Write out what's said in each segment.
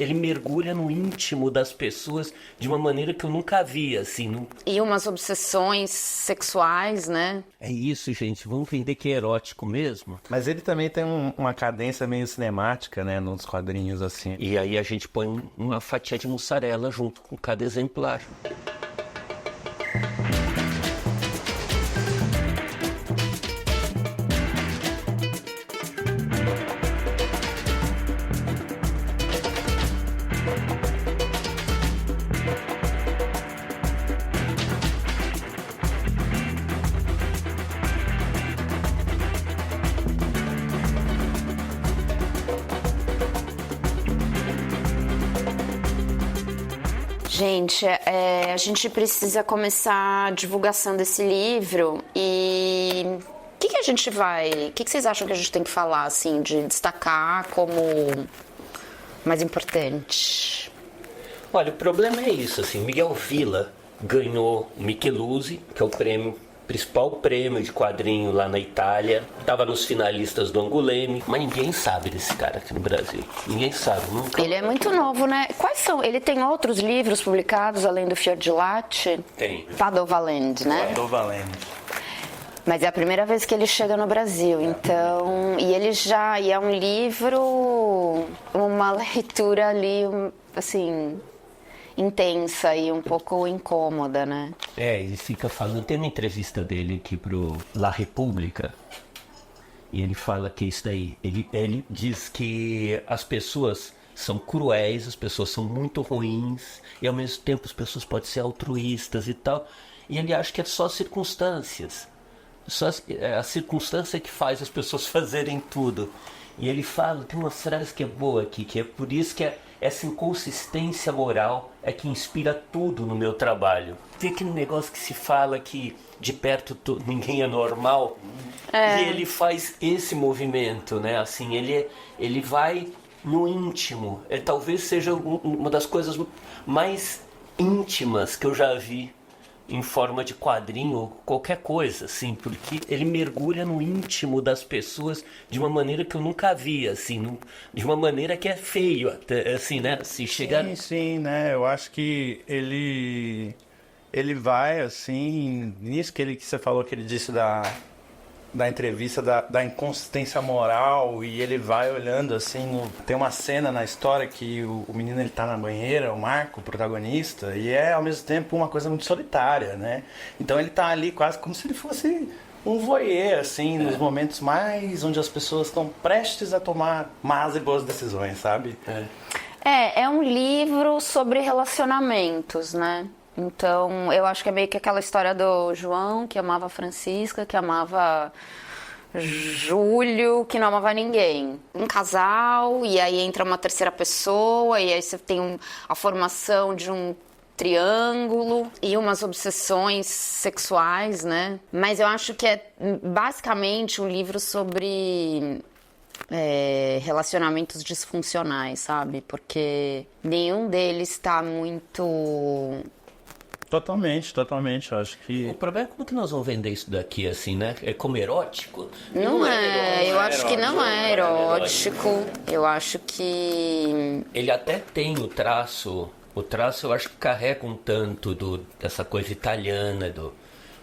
ele mergulha no íntimo das pessoas de uma maneira que eu nunca vi, assim. Não... E umas obsessões sexuais, né? É isso, gente. Vamos entender que é erótico mesmo. Mas ele também tem uma cadência meio cinemática, né, nos quadrinhos, assim. E aí a gente põe uma fatia de mussarela junto com cada exemplar. Gente, a gente precisa começar a divulgação desse livro e o que a gente vai... O que vocês acham que a gente tem que falar, assim, de destacar como mais importante? Olha, o problema é isso, assim, Miguel Villa ganhou o Micheluzzi, que é o principal prêmio de quadrinho lá na Itália, estava nos finalistas do Angoulême, mas ninguém sabe desse cara aqui no Brasil. Ninguém sabe, nunca. Ele é muito novo, né? Quais são? Ele tem outros livros publicados além do Fior di Latte? Tem. Padovalend, né? Padovalend. Mas é a primeira vez que ele chega no Brasil, então... E é um livro, uma leitura ali, assim... intensa e um pouco incômoda, né? Ele fica falando, tem uma entrevista dele aqui pro La Repubblica, e ele fala que isso daí, ele diz que as pessoas são cruéis, as pessoas são muito ruins, e ao mesmo tempo as pessoas podem ser altruístas e tal, e ele acha que é só circunstâncias, só a circunstância que faz as pessoas fazerem tudo. E ele fala, tem uma frase que é boa aqui, que é por isso que essa inconsistência moral é que inspira tudo no meu trabalho. Tem aquele negócio que se fala que de perto ninguém é normal. E ele faz esse movimento, né? Assim, ele vai no íntimo. Talvez seja uma das coisas mais íntimas que eu já vi em forma de quadrinho ou qualquer coisa, assim, porque ele mergulha no íntimo das pessoas de uma maneira que eu nunca vi, assim, de uma maneira que é feio, até, assim, né? Se chegar... Sim, né? Eu acho que ele vai, assim, nisso que você falou, que ele disse da entrevista da inconsistência moral, e ele vai olhando assim, tem uma cena na história que o menino ele tá na banheira, o Marco, o protagonista, e é ao mesmo tempo uma coisa muito solitária, né? Então ele tá ali quase como se ele fosse um voyeur, assim, nos momentos mais onde as pessoas estão prestes a tomar más e boas decisões, sabe? É um livro sobre relacionamentos, né? Então, eu acho que é meio que aquela história do João, que amava a Francisca, que amava Júlio, que não amava ninguém. Um casal, e aí entra uma terceira pessoa, e aí você tem a formação de um triângulo e umas obsessões sexuais, né? Mas eu acho que é basicamente um livro sobre... relacionamentos disfuncionais, sabe? Porque nenhum deles está muito... Totalmente, eu acho que... O problema é como que nós vamos vender isso daqui, assim, né? É como erótico? Não é, eu acho que não é erótico. Eu acho que... Ele até tem o traço eu acho que carrega um tanto dessa coisa italiana, do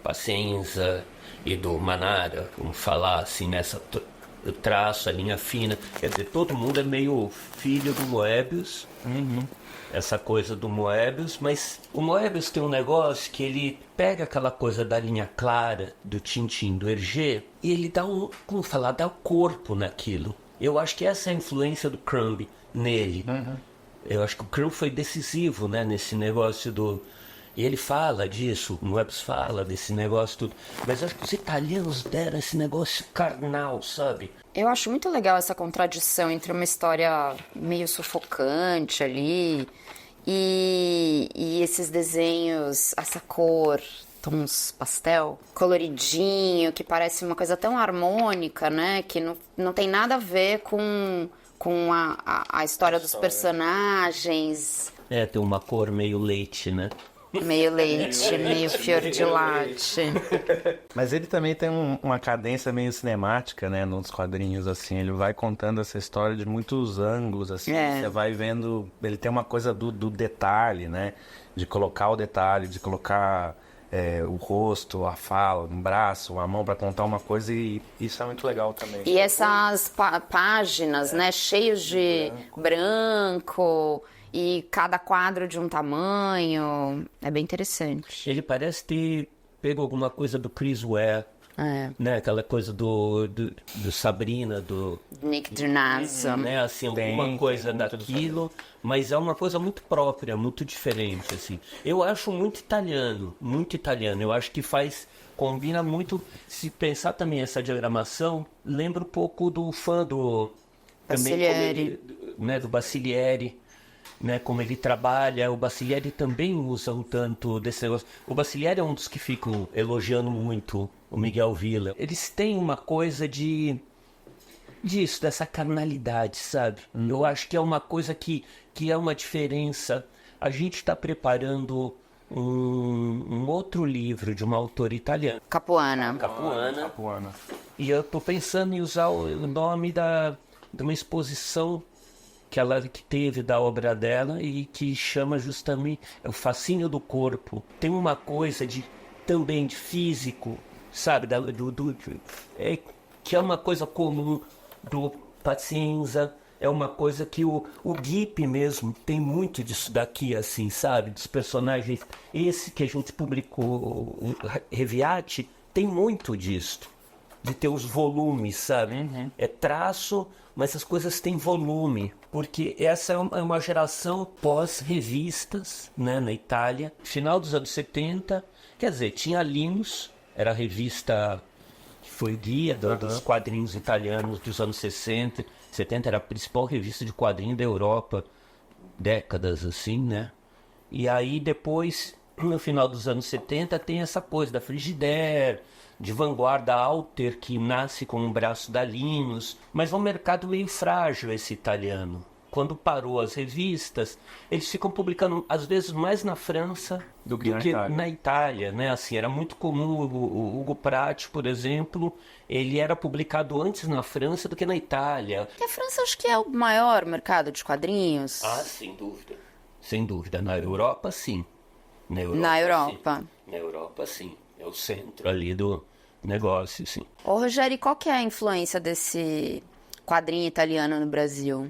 Pazienza e do Manara, vamos falar assim, nessa... O traço, a linha fina, quer dizer, todo mundo é meio filho do Moebius, essa coisa do Moebius, mas o Moebius tem um negócio que ele pega aquela coisa da linha clara, do Tintin, do Hergé, e ele dá dá corpo naquilo. Eu acho que essa é a influência do Crumb nele. Eu acho que o Crumb foi decisivo, né, nesse negócio do... E ele fala disso, o Moebius fala desse negócio tudo. Mas acho que os italianos deram esse negócio carnal, sabe? Eu acho muito legal essa contradição entre uma história meio sufocante ali e esses desenhos, essa cor, tons pastel, coloridinho, que parece uma coisa tão harmônica, né? Que não tem nada a ver com a história dos personagens. Tem uma cor meio leite, né? Meio leite, meio fior de latte. Mas ele também tem uma cadência meio cinemática, né, nos quadrinhos, assim. Ele vai contando essa história de muitos ângulos, assim. Você vai vendo... Ele tem uma coisa do detalhe, né? De colocar o detalhe, de colocar o rosto, a fala, um braço, a mão para contar uma coisa, e isso é muito legal também. E essas páginas, né, cheios de branco e cada quadro de um tamanho, é bem interessante. Ele parece ter pego alguma coisa do Chris Ware, né? Aquela coisa do Sabrina, do Nick Drnazzo. né? Assim, alguma coisa daquilo, mas é uma coisa muito própria, muito diferente, assim. Eu acho muito italiano, muito italiano. Eu acho que combina muito, se pensar também essa diagramação, lembra um pouco do fã do Bassilieri. né, do Bassilieri. Né, como ele trabalha, o Bassilieri também usa um tanto desse negócio. O Bassilieri é um dos que ficam elogiando muito o Miguel Villa. Eles têm uma coisa disso, dessa carnalidade, sabe? Eu acho que é uma coisa que é uma diferença. A gente está preparando um outro livro de uma autora italiana. Capuana. Capuana. E eu estou pensando em usar o nome de uma exposição que teve da obra dela e que chama justamente o fascínio do corpo. Tem uma coisa também de físico, sabe? Que é uma coisa comum do Pazienza, é uma coisa que o Gip mesmo tem muito disso daqui, assim, sabe? Dos personagens. Esse que a gente publicou, o Reviati, tem muito disso. De ter os volumes, sabe? É traço, mas as coisas têm volume. Porque essa é uma geração pós-revistas, né, na Itália. Final dos anos 70, quer dizer, tinha a Linus, era a revista que foi guia dos quadrinhos italianos dos anos 60, 70, era a principal revista de quadrinho da Europa, décadas assim, né? E aí depois, no final dos anos 70, tem essa coisa da Frigidaire, de vanguarda Alter, que nasce com um braço da Linus, mas é um mercado meio frágil esse italiano. Quando parou as revistas, eles ficam publicando, às vezes, mais na França do que na Itália, né? Assim, era muito comum, o Hugo Pratt, por exemplo, ele era publicado antes na França do que na Itália. E a França acho que é o maior mercado de quadrinhos. Ah, sem dúvida. Sem dúvida. Na Europa, sim. Na Europa. Sim. Na Europa, sim. É o centro ali do negócio, sim. Ô, Rogério, qual que é a influência desse quadrinho italiano no Brasil,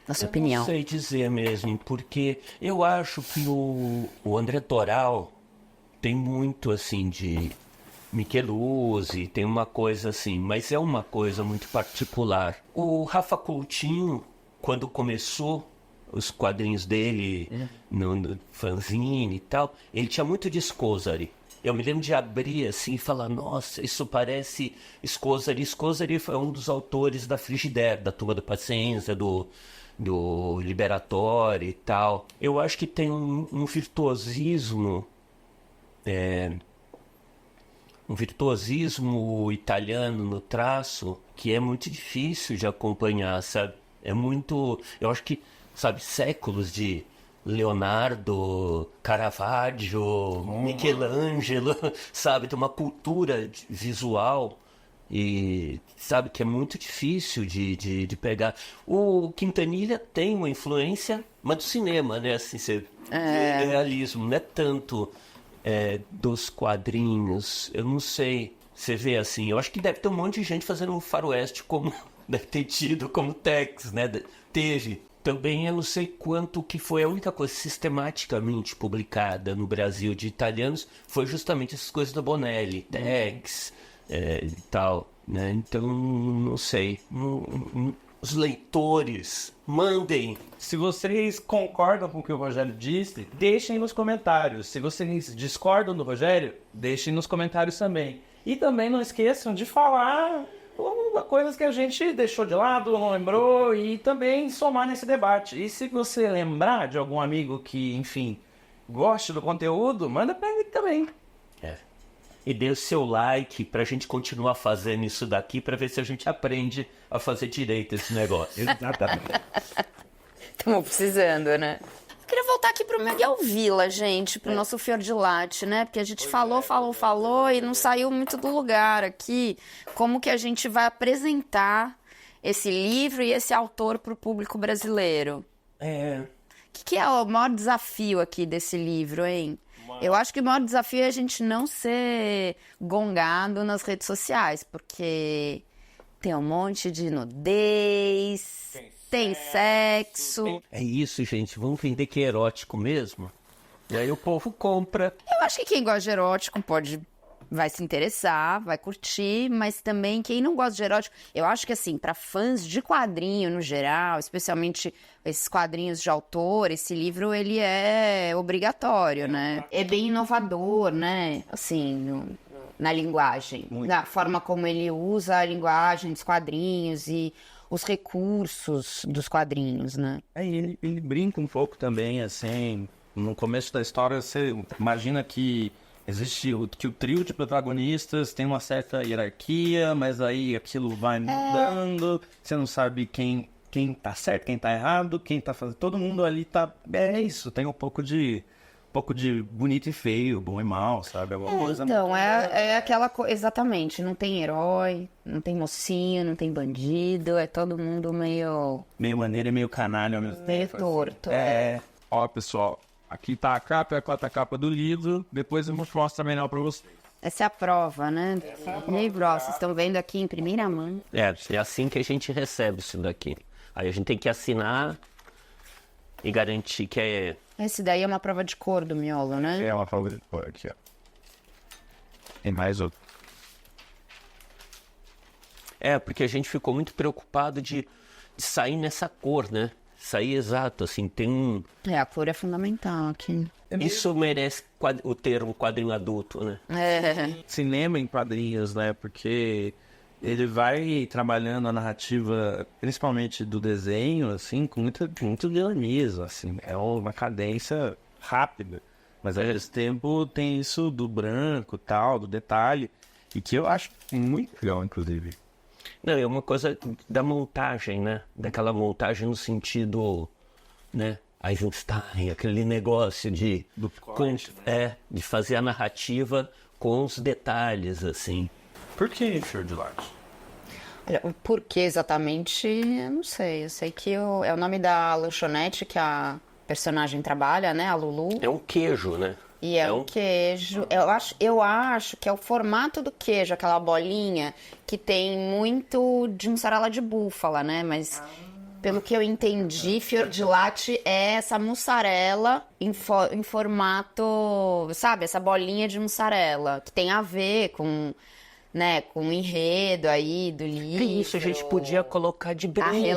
na sua opinião? Não sei dizer mesmo, porque eu acho que o André Toral tem muito, assim, de Micheluzzi, tem uma coisa assim, mas é uma coisa muito particular. O Rafa Coutinho, quando começou os quadrinhos dele no fanzine e tal, ele tinha muito de Scorsese. Eu me lembro de abrir assim e falar, nossa, isso parece Scorsese. Scorsese foi um dos autores da Frigidaire, da Turma da Paciência, do Liberatório e tal. Eu acho que tem um virtuosismo, um virtuosismo italiano no traço que é muito difícil de acompanhar, sabe? É muito... Eu acho que, sabe, séculos de Leonardo, Caravaggio, Michelangelo, sabe? Tem uma cultura visual e, sabe, que é muito difícil de pegar. O Quintanilha tem uma influência, mas do cinema, né? Assim, realismo, não é tanto dos quadrinhos. Eu não sei, você vê assim, eu acho que deve ter um monte de gente fazendo um faroeste como deve ter tido, como Tex, né? Teve. Também eu não sei quanto que foi a única coisa sistematicamente publicada no Brasil de italianos foi justamente essas coisas da Bonelli, Tex e tal, né? Então, não sei. Os leitores, mandem. Se vocês concordam com o que o Rogério disse, deixem nos comentários. Se vocês discordam do Rogério, deixem nos comentários também. E também não esqueçam de falar coisas que a gente deixou de lado, não lembrou, e também somar nesse debate. E se você lembrar de algum amigo que, enfim, goste do conteúdo, manda pra ele também. E dê o seu like pra gente continuar fazendo isso daqui, pra ver se a gente aprende a fazer direito esse negócio. Exatamente. Estamos precisando, né? Eu queria voltar aqui pro Miguel Villa, gente, pro nosso Fior di Latte, né? Porque a gente falou e não saiu muito do lugar aqui. Como que a gente vai apresentar esse livro e esse autor pro público brasileiro? O que é o maior desafio aqui desse livro, hein? Eu acho que o maior desafio é a gente não ser gongado nas redes sociais, porque tem um monte de nudez, tem sexo. É isso, gente. Vamos vender que é erótico mesmo? E aí o povo compra. Eu acho que quem gosta de erótico vai se interessar, vai curtir, mas também quem não gosta de erótico, eu acho que assim, para fãs de quadrinho no geral, especialmente esses quadrinhos de autor, esse livro ele é obrigatório, né? É bem inovador, né? Assim, na linguagem, na forma como ele usa a linguagem dos quadrinhos e os recursos dos quadrinhos, né? Ele brinca um pouco também, assim, no começo da história você imagina que existe que o trio de protagonistas tem uma certa hierarquia, mas aí aquilo vai mudando, você não sabe quem tá certo, quem tá errado, quem tá fazendo... Todo mundo ali tá... É isso, tem um pouco de bonito e feio, bom e mal, sabe? Alguma coisa... Então, é aquela coisa... Exatamente, não tem herói, não tem mocinho, não tem bandido, é todo mundo meio... Meio maneiro e meio canalha ao mesmo tempo. Meio torto. Ó, pessoal, aqui tá a capa, é a quarta capa do livro, depois eu mostro melhor pra vocês. Essa é a prova, né? E aí, bro, vocês estão vendo aqui em primeira mão. É assim que a gente recebe isso daqui. Aí a gente tem que assinar e garantir que é... Esse daí é uma prova de cor do miolo, né? É uma prova de cor aqui, ó. Tem mais outro. Porque a gente ficou muito preocupado de sair nessa cor, né? Sair exato, assim, tem um... A cor é fundamental aqui. Isso merece o termo quadrinho adulto, né? Cinema em quadrinhos, né? Porque ele vai trabalhando a narrativa, principalmente do desenho, assim, com muito dinamismo, assim. É uma cadência rápida. Mas, ao mesmo tempo, tem isso do branco, tal, do detalhe. E que eu acho muito legal, inclusive. Não, é uma coisa da montagem, né? Daquela montagem no sentido, né? Eisenstein, aquele negócio de... Do corte, né? De fazer a narrativa com os detalhes, assim. Por que Fior di Latte? Olha, o porquê exatamente, eu não sei. Eu sei que é o nome da lanchonete que a personagem trabalha, né? A Lulu. É um queijo, né? E é um queijo. Eu acho que é o formato do queijo, aquela bolinha que tem muito de mussarela de búfala, né? Mas pelo que eu entendi, Fior di Latte é essa mussarela em formato, sabe? Essa bolinha de mussarela que tem a ver com, né, com o enredo aí do livro. Isso, a gente podia colocar de brinde.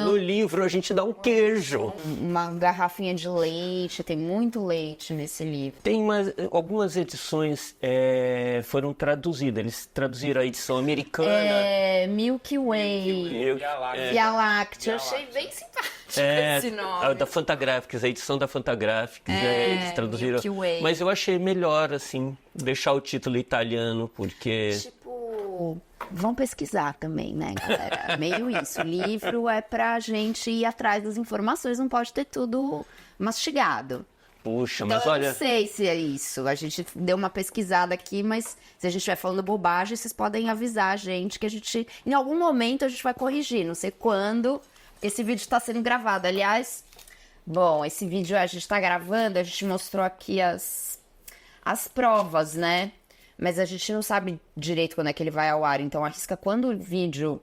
No livro a gente dá um queijo. Uma garrafinha de leite, tem muito leite nesse livro. Tem algumas edições foram traduzidas. Eles traduziram a edição americana. Milky Way. Via Láctea. Eu achei bem simpático esse nome. A da Fantagraphics, a edição da Fantagraphics, eles traduziram. Milky Way. Mas eu achei melhor, assim, deixar o título italiano, porque... Tipo, vão pesquisar também, né, galera? Meio isso. O livro é pra gente ir atrás das informações, não pode ter tudo mastigado. Puxa, Então, mas eu olha... não sei se é isso. A gente deu uma pesquisada aqui, mas se a gente estiver falando bobagem, vocês podem avisar a gente que a gente... Em algum momento a gente vai corrigir. Não sei quando esse vídeo está sendo gravado. Aliás, bom, esse vídeo a gente está gravando, a gente mostrou aqui as provas, né? Mas a gente não sabe direito quando é que ele vai ao ar. Então, arrisca quando o vídeo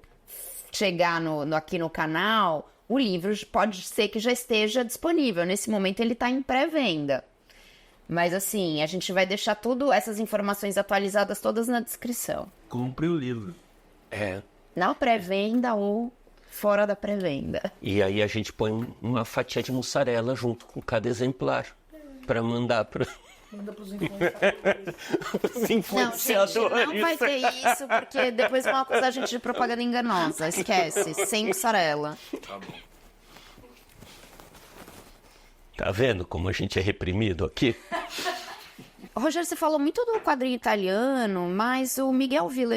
chegar aqui no canal... O livro pode ser que já esteja disponível. Nesse momento ele está em pré-venda. Mas assim, a gente vai deixar tudo, essas informações atualizadas todas na descrição. Compre o livro. Na pré-venda ou fora da pré-venda. E aí a gente põe uma fatia de mussarela junto com cada exemplar. Para mandar para... Manda pros Os Não, gente, não vai ter isso, porque depois vão acusar a gente de propaganda enganosa. Esquece, sem mussarela. Tá bom. Tá vendo como a gente é reprimido aqui? Rogério, você falou muito do quadrinho italiano, mas o Miguel Villa,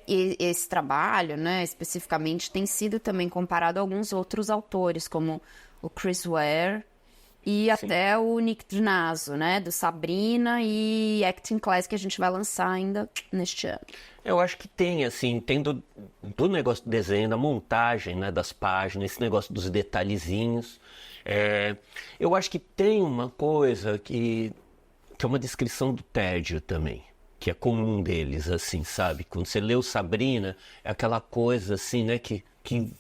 esse trabalho, né, especificamente, tem sido também comparado a alguns outros autores, como o Chris Ware e até o Nick Drnaso, né? Do Sabrina e Acting Class, que a gente vai lançar ainda neste ano. Eu acho que tem, assim, tem do negócio do desenho, da montagem, né, das páginas, esse negócio dos detalhezinhos. Eu acho que tem uma coisa que é uma descrição do tédio também, que é comum deles, assim, sabe? Quando você lê o Sabrina, é aquela coisa, assim, né, que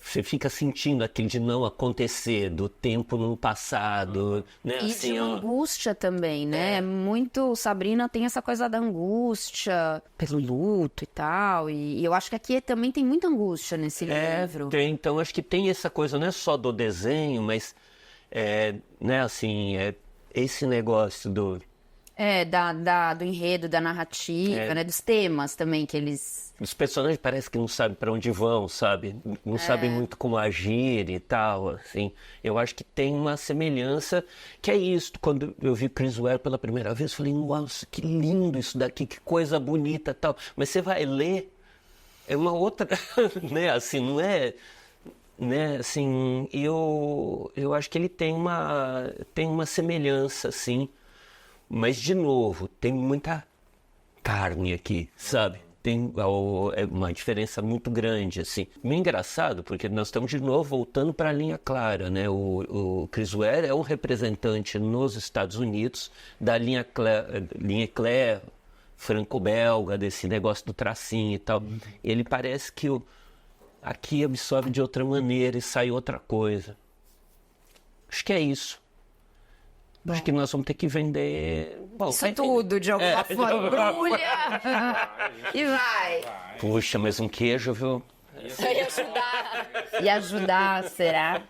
você fica sentindo aquilo de não acontecer, do tempo no passado, né? E Assim, de uma angústia também, né? Muito, Sabrina tem essa coisa da angústia pelo luto e tal, e eu acho que aqui também tem muita angústia nesse livro. Então acho que tem essa coisa, não é só do desenho, mas, né, assim, esse negócio do... Do enredo, da narrativa, né? Dos temas também que eles... Os personagens parecem que não sabem para onde vão, sabe? Não sabem muito como agir e tal, assim. Eu acho que tem uma semelhança, que é isso. Quando eu vi Chris Ware pela primeira vez, eu falei, nossa, que lindo isso daqui, que coisa bonita e tal. Mas você vai ler, é uma outra, né? Assim, não é... Né, assim, eu acho que ele tem uma semelhança, assim. Mas, de novo, tem muita carne aqui, sabe? Tem uma diferença muito grande, assim. Meio engraçado, porque nós estamos de novo voltando para a linha clara, né? O Chris Ware é um representante nos Estados Unidos da linha Claire, franco-belga, desse negócio do tracinho e tal. Ele parece que aqui absorve de outra maneira e sai outra coisa. Acho que é isso. Acho que nós vamos ter que vender... Bom, Isso tudo, de alguma forma. Brulha! E vai! Puxa, mas um queijo, viu? E ajudar, será?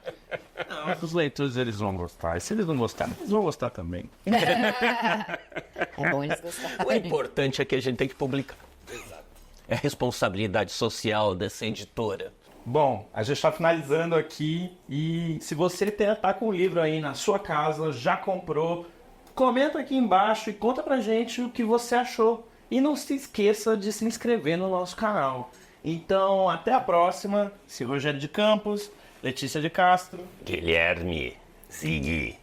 Não, os leitores, eles vão gostar. E se eles não gostarem, eles vão gostar também. É bom eles O gostarem. importante é que a gente tem que publicar. É a responsabilidade social dessa editora. Bom, a gente está finalizando aqui e se você tá com o livro aí na sua casa, já comprou, comenta aqui embaixo e conta pra gente o que você achou. E não se esqueça de se inscrever no nosso canal. Então, até a próxima. Esse é Rogério de Campos, Letícia de Castro, Guilherme Ziggy.